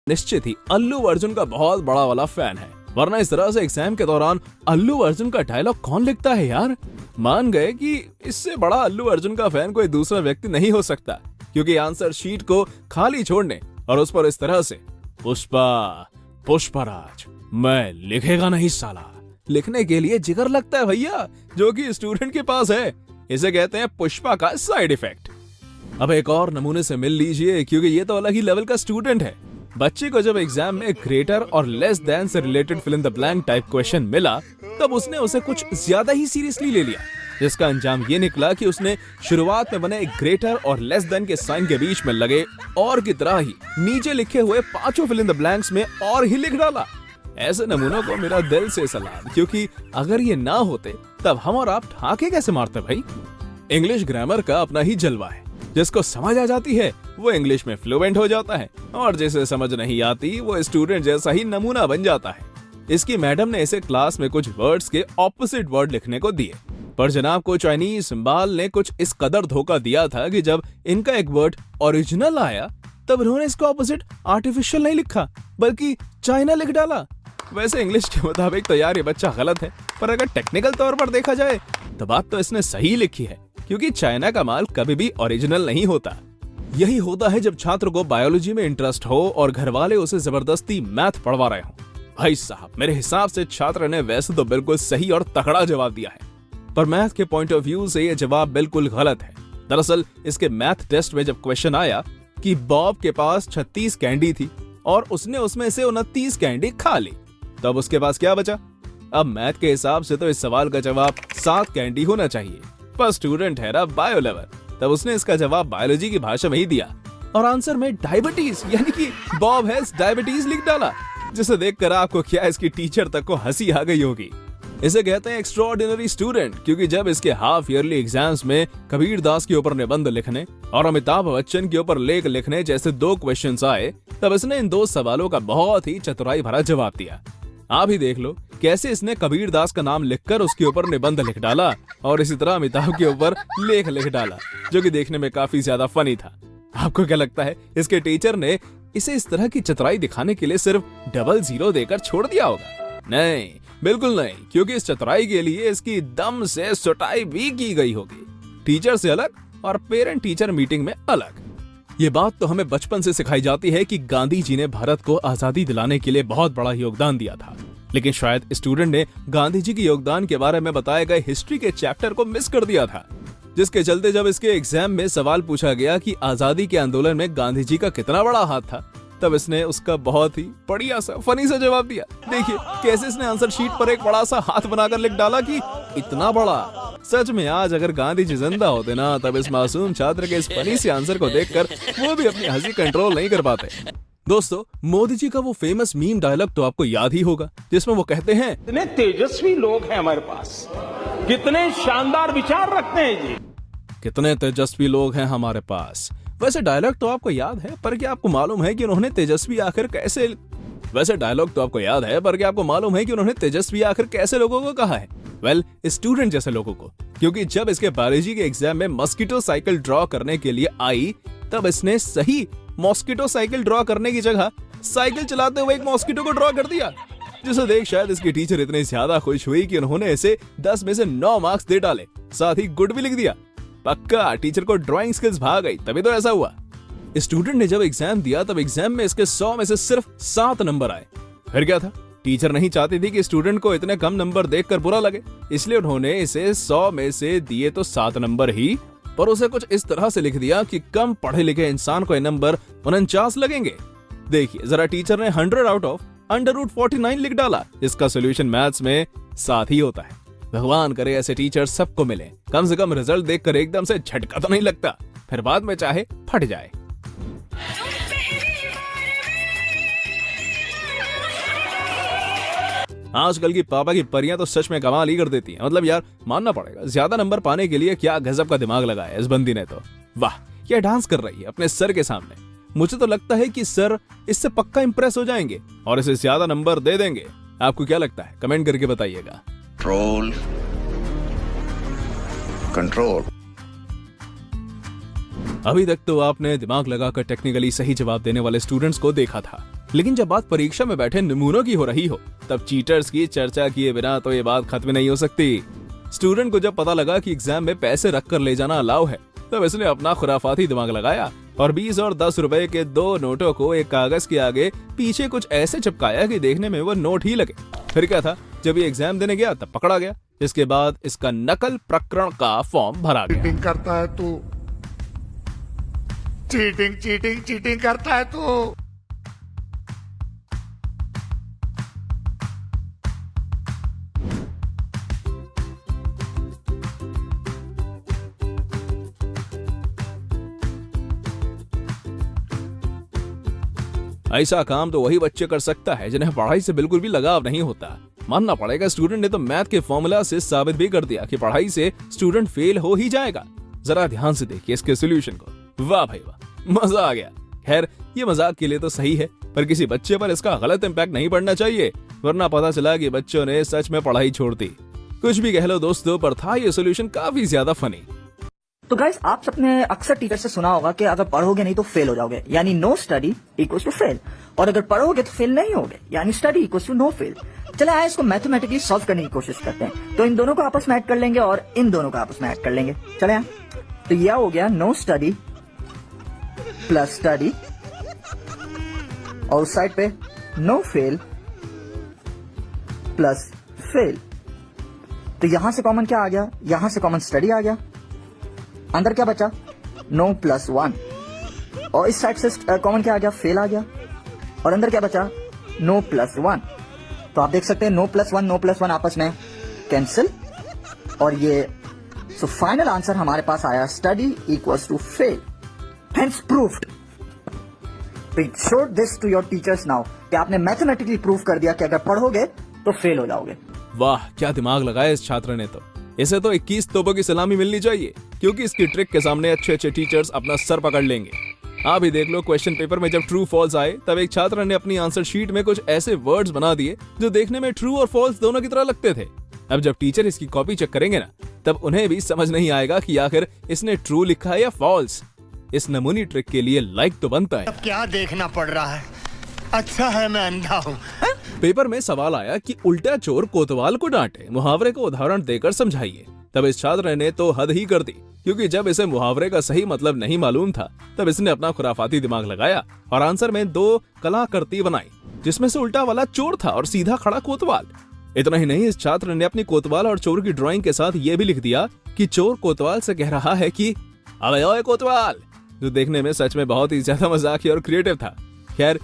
निश्चित ही अल्लू अर्जुन का बहुत बड़ा वाला फैन है, वरना इस तरह से एग्जाम के दौरान अल्लू अर्जुन का डायलॉग कौन लिखता है यार। मान गए कि इससे बड़ा अल्लू अर्जुन का फैन कोई दूसरा व्यक्ति नहीं हो सकता, क्योंकि आंसर शीट को खाली छोड़ने और उस पर इस तरह से पुष्पा पुष्पराज मैं लिखेगा नहीं साला लिखने के लिए जिगर लगता है भैया, जो कि स्टूडेंट के पास है। इसे कहते हैं पुष्पा का साइड इफेक्ट। अब एक और नमूने से मिल लीजिए, क्योंकि ये तो अलग ही लेवल का स्टूडेंट है। बच्चे को जब एग्जाम में ग्रेटर और लेस देन से related fill in the blank type question मिला, तब उसने उसे कुछ ज्यादा ही सीरियसली ले लिया, जिसका अंजाम ये निकला कि उसने शुरुआत में बने एक ग्रेटर और लेस देन के साइन के बीच में लगे और की तरह ही नीचे लिखे हुए पांचों फिल इन द ब्लैंक्स में और ही लिख डाला। ऐसे नमूनों को मेरा दिल से सलाम, क्योंकि अगर ये ना होते तब हम और आप ठाके कैसे मारते भाई। इंग्लिश ग्रामर का अपना ही जलवा है, जिसको समझ आ जाती है वो इंग्लिश में फ्लुएंट हो जाता है, और जिसे समझ नहीं आती वो स्टूडेंट जैसा ही नमूना बन जाता है। इसकी मैडम ने इसे क्लास में कुछ वर्ड्स के ऑपोजिट वर्ड लिखने को दिए, पर जनाब को चाइनीज सिंबल ने कुछ इस कदर धोखा दिया था कि जब इनका एक वर्ड ओरिजिनल आया तब उन्होंने इसका ऑपोजिट आर्टिफिशियल नहीं लिखा बल्कि चाइना लिख डाला। वैसे इंग्लिश के मुताबिक तो यार ये बच्चा गलत है, पर अगर टेक्निकल तौर पर देखा जाए तो बात तो इसने सही लिखी है, क्योंकि चाइना का माल कभी भी ओरिजिनल नहीं होता। यही होता है जब छात्र को बायोलॉजी में इंटरेस्ट हो और घर वाले उसे जबरदस्ती मैथ पढ़वा रहे हो। भाई साहब, मेरे हिसाब से छात्र ने वैसे तो बिल्कुल सही और तगड़ा जवाब दिया है, पर मैथ के पॉइंट ऑफ व्यू से ये जवाब बिल्कुल गलत है। दरअसल इसके मैथ टेस्ट में जब क्वेश्चन आया कि बॉब के पास 36 कैंडी थी और उसने उसमें से 29 कैंडी खा ली, तब उसके पास क्या बचा। अब मैथ के हिसाब से तो इस सवाल का जवाब 7 कैंडी होना चाहिए, पर स्टूडेंट है ना बायो लेवल, तब उसने इसका जवाब बायोलॉजी की भाषा में ही दिया और आंसर में डायबिटीज यानी कि बॉब हैज डायबिटीज लिख डाला, जिसे देखकर आपको क्या इसकी टीचर तक को हंसी आ गई होगी। इसे कहते हैं एक्स्ट्राऑर्डिनरी स्टूडेंट, क्योंकि जब इसके हाफ ईयरली एग्जाम्स में कबीर दास के ऊपर निबंध लिखने और अमिताभ बच्चन के ऊपर लेख लिखने जैसे 2 क्वेश्चंस आए, तब इसने इन 2 सवालों का बहुत ही चतुराई भरा जवाब दिया। आप ही देख लो कैसे इसने कबीर दास का नाम लिखकर उसके ऊपर निबंध लिख डाला और इसी तरह अमिताभ के ऊपर लेख लिख डाला, जो कि देखने में काफी ज्यादा फनी था। आपको क्या लगता है इसके टीचर ने इसे इस तरह की चतुराई दिखाने के लिए सिर्फ 00 देकर छोड़ दिया होगा? नहीं, बिल्कुल नहीं, क्योंकि इस चतुराई के लिए इसकी दम से सुटाई भी की गई होगी, टीचर से अलग और पेरेंट टीचर मीटिंग में अलग। ये बात तो हमें बचपन से सिखाई जाती है कि गांधी जी ने भारत को आजादी दिलाने के लिए बहुत बड़ा योगदान दिया था, लेकिन शायद स्टूडेंट ने गांधी जी के योगदान के बारे में बताए गए हिस्ट्री के चैप्टर को मिस कर दिया था, जिसके चलते जब इसके एग्जाम में सवाल पूछा गया कि आजादी के आंदोलन में गांधी जी का कितना बड़ा हाथ था, तब इसने उसका बहुत ही बढ़िया सा फनी सा जवाब दिया। देखिए कैसे इसने आंसर शीट पर एक बड़ा सा हाथ बनाकर लिख डाला कि इतना बड़ा। सच में आज अगर गांधी जी जिंदा होते ना, तब इस मासूम छात्र के इस फनी से आंसर को देखकर वो भी अपनी हंसी कंट्रोल नहीं कर पाते। दोस्तों, मोदी जी का वो फेमस मीम डायलॉग तो आपको याद ही होगा, जिसमें वो कहते हैं, कितने तेजस्वी लोग हैं हमारे पास, कितने शानदार विचार रखते हैं जी, कितने तेजस्वी लोग हैं हमारे पास। वैसे डायलॉग तो आपको याद है, पर क्या आपको मालूम है कि उन्होंने तेजस्वी आखिर कैसे लोगों को कहा है? वेल, स्टूडेंट जैसे लोगों को, क्योंकि जब इसके बायोलॉजी के एग्जाम में मॉस्किटो साइकिल ड्रॉ करने के लिए आई, तब इसने सही मॉस्किटो साइकिल ड्रॉ करने की जगह साइकिल चलाते हुए एक मॉस्किटो को ड्रॉ कर दिया, जिसे देख शायद इसकी टीचर इतनी ज्यादा खुश हुई कि उन्होंने इसे 10 में से 9 मार्क्स दे डाले, साथ ही गुड भी लिख दिया। पक्का टीचर को ड्राइंग स्किल्स भाग गई, तभी तो ऐसा हुआ। स्टूडेंट ने जब एग्जाम दिया तब एग्जाम में इसके 100 में से सिर्फ 7 नंबर आए। फिर क्या था, टीचर नहीं चाहती थी कि स्टूडेंट को इतने कम नंबर देखकर बुरा लगे, इसलिए उन्होंने इसे 100 में से दिए तो 7 नंबर ही, पर उसे कुछ इस तरह से लिख दिया कि कम पढ़े लिखे इंसान को ये नंबर 49 लगेंगे। देखिए जरा, टीचर ने 100 आउट ऑफ √49 लिख डाला। इसका सोल्यूशन मैथ्स में 7 ही होता है। भगवान करे ऐसे टीचर सबको मिले, कम से कम रिजल्ट देखकर एकदम से झटका तो नहीं लगता, फिर बाद में चाहे फट जाए। आजकल की पापा की परियां तो सच में कमाल ही कर देती हैं। मतलब यार मानना पड़ेगा, ज्यादा नंबर पाने के लिए क्या गजब का दिमाग लगाया इस बंदी ने तो। वाह, क्या डांस कर रही है अपने सर के सामने। मुझे तो लगता है कि सर इससे पक्का इंप्रेस हो जाएंगे और इसे ज्यादा नंबर दे देंगे। आपको क्या लगता है? कमेंट करके बताइएगा। कंट्रोल। अभी तक तो आपने दिमाग लगाकर टेक्निकली सही जवाब देने वाले स्टूडेंट्स को देखा था, लेकिन जब बात परीक्षा में बैठे नमूनों की हो रही हो, तब चीटर्स की चर्चा किए बिना तो ये बात खत्म नहीं हो सकती। स्टूडेंट को जब पता लगा कि एग्जाम में पैसे रख कर ले जाना अलाउ है, तब इसने अपना खुराफाती दिमाग लगाया और 20 और 10 रुपए के 2 नोटों को एक कागज के आगे पीछे कुछ ऐसे चिपकाया कि देखने में वो नोट ही लगे। फिर क्या था, जब ये एग्जाम देने गया तब पकड़ा गया। इसके बाद इसका नकल प्रकरण का फॉर्म भरा गया। चीटिंग करता है तू, चीटिंग चीटिंग चीटिंग करता है तू। ऐसा काम तो वही बच्चे कर सकता है जिन्हें पढ़ाई से बिल्कुल भी लगाव नहीं होता। मानना पड़ेगा, स्टूडेंट ने तो मैथ के फॉर्मूला से साबित भी कर दिया कि पढ़ाई से स्टूडेंट फेल हो ही जाएगा। जरा ध्यान से देखिए इसके सॉल्यूशन को। वाह भाई वाह, मजा आ गया। खैर, ये मजाक के लिए तो सही है, पर किसी बच्चे पर इसका गलत इम्पैक्ट नहीं पड़ना चाहिए, वरना पता चला कि बच्चों ने सच में पढ़ाई छोड़ दी। कुछ भी कह लो दोस्तों, पर था ये सॉल्यूशन काफी ज्यादा फनी। तो गाइस, आप सबने अक्सर टीचर से सुना होगा कि अगर पढ़ोगे नहीं तो फेल हो जाओगे, यानी no study equals to fail, और अगर पढ़ोगे तो फेल नहीं होगे, यानी study equals to no fail. चले आए इसको मैथमेटिकली सॉल्व करने की कोशिश करते हैं। तो इन दोनों को आपस में ऐड कर लेंगे और इन दोनों को आपस में ऐड कर लेंगे। चले आए, तो यह हो गया नो स्टडी प्लस स्टडी, और उस साइड पे नो फेल प्लस फेल। तो यहां से कॉमन क्या आ गया, यहां से कॉमन स्टडी आ गया, अंदर क्या बचा, नो प्लस 1, और इस साइड से कॉमन क्या आ गया, फेल आ गया, और अंदर क्या बचा, नो प्लस 1। तो आप देख सकते हैं नो प्लस 1 आपस में कैंसिल, और ये सो फाइनल आंसर हमारे पास आया study equals to fail, hence proved. Show this to your teachers now कि आपने मैथमेटिकली प्रूव कर दिया कि अगर पढ़ोगे तो फेल हो जाओगे। वाह, क्या दिमाग लगाया इस छात्र ने। तो इसे तो 21 तोपों की सलामी मिलनी चाहिए, क्योंकि इसकी ट्रिक के सामने अच्छे अच्छे टीचर्स अपना सर पकड़ लेंगे। आप ही देख लो, क्वेश्चन पेपर में जब ट्रू फॉल्स आए, तब एक छात्र ने अपनी आंसर शीट में कुछ ऐसे वर्ड्स बना दिए जो देखने में ट्रू और फॉल्स दोनों की तरह लगते थे। अब जब टीचर इसकी कॉपी चेक करेंगे ना, तब उन्हें भी समझ नहीं आएगा कि आखिर इसने ट्रू लिखा है या फॉल्स। इस नमूनी ट्रिक के लिए लाइक तो बनता है। अब क्या देखना पड़ रहा है, अच्छा है मैं अंधा हूँ। पेपर में सवाल आया कि उल्टा चोर कोतवाल को डांटे, मुहावरे को उदाहरण देकर समझाइए। तब इस छात्र ने तो हद ही कर दी, क्योंकि जब इसे मुहावरे का सही मतलब नहीं मालूम था, तब इसने अपना खुराफाती दिमाग लगाया और आंसर में 2 कलाकृति बनाई, जिसमें से उल्टा वाला चोर था और सीधा खड़ा कोतवाल। इतना ही नहीं, इस छात्र ने अपनी कोतवाल और चोर की ड्राइंग के साथ ये भी लिख दिया कि चोर कोतवाल से कह रहा है कि अबे ओए कोतवाल, जो देखने में सच में बहुत ही ज्यादा मजाकिया और क्रिएटिव था। खैर,